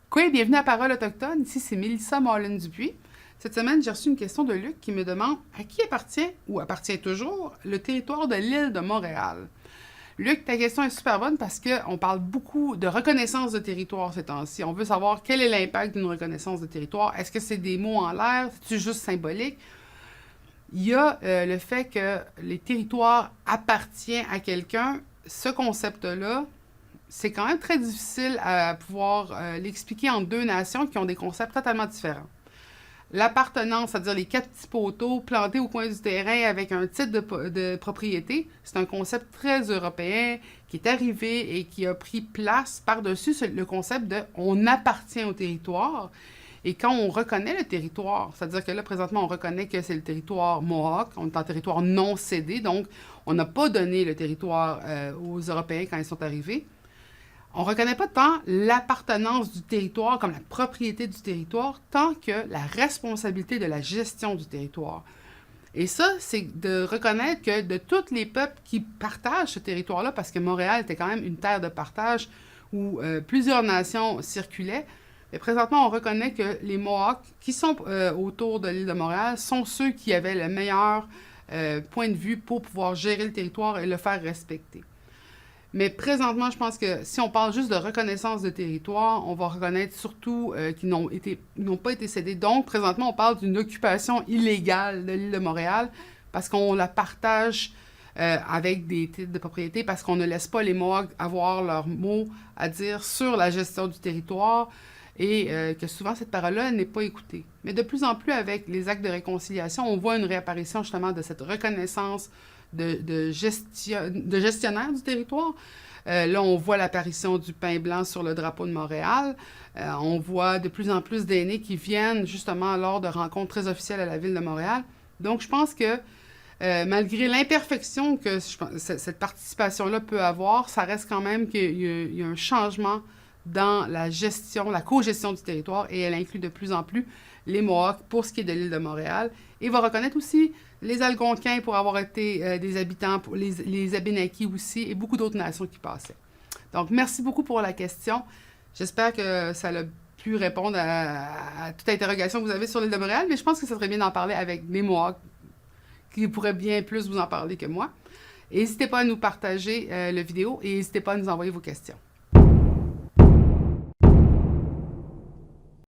Quoi, bienvenue à Parole autochtone. Ici, c'est Mélissa Marlin-Dupuis. Cette semaine, j'ai reçu une question de Luc qui me demande à qui appartient, ou appartient toujours, le territoire de l'île de Montréal. Luc, ta question est super bonne parce qu'on parle beaucoup de reconnaissance de territoire ces temps-ci. On veut savoir quel est l'impact d'une reconnaissance de territoire. Est-ce que c'est des mots en l'air? C'est juste symbolique? Il y a le fait que les territoires appartiennent à quelqu'un. Ce concept-là, c'est quand même très difficile à pouvoir l'expliquer en deux nations qui ont des concepts totalement différents. L'appartenance, c'est-à-dire les quatre petits poteaux plantés au coin du terrain avec un titre de propriété, c'est un concept très européen qui est arrivé et qui a pris place par-dessus le concept de on appartient au territoire. Et quand on reconnaît le territoire, c'est-à-dire que là, présentement, on reconnaît que c'est le territoire Mohawk, on est en territoire non cédé, donc on n'a pas donné le territoire aux Européens quand ils sont arrivés. On ne reconnaît pas tant l'appartenance du territoire comme la propriété du territoire, tant que la responsabilité de la gestion du territoire. Et ça, c'est de reconnaître que de tous les peuples qui partagent ce territoire-là, parce que Montréal était quand même une terre de partage où plusieurs nations circulaient, mais présentement, on reconnaît que les Mohawks qui sont autour de l'île de Montréal sont ceux qui avaient le meilleur point de vue pour pouvoir gérer le territoire et le faire respecter. Mais présentement, je pense que si on parle juste de reconnaissance de territoire, on va reconnaître surtout qu'ils n'ont pas été cédés. Donc, présentement, on parle d'une occupation illégale de l'île de Montréal parce qu'on la partage avec des titres de propriété, parce qu'on ne laisse pas les Mohawks avoir leur mot à dire sur la gestion du territoire et que souvent cette parole-là n'est pas écoutée. Mais de plus en plus, avec les actes de réconciliation, on voit une réapparition justement de cette reconnaissance de gestionnaire du territoire. Là, on voit l'apparition du pain blanc sur le drapeau de Montréal. On voit de plus en plus d'aînés qui viennent justement lors de rencontres très officielles à la ville de Montréal. Donc, je pense que malgré l'imperfection que cette participation-là peut avoir, ça reste quand même qu'il y a un changement dans la gestion, la co-gestion du territoire, et elle inclut de plus en plus les Mohawks pour ce qui est de l'île de Montréal, et va reconnaître aussi les Algonquins pour avoir été des habitants, pour les Abénaquis aussi, et beaucoup d'autres nations qui passaient. Donc, merci beaucoup pour la question. J'espère que ça a pu répondre à toute interrogation que vous avez sur l'île de Montréal, mais je pense que ça serait bien d'en parler avec les Mohawks, qui pourraient bien plus vous en parler que moi. Et n'hésitez pas à nous partager la vidéo et n'hésitez pas à nous envoyer vos questions.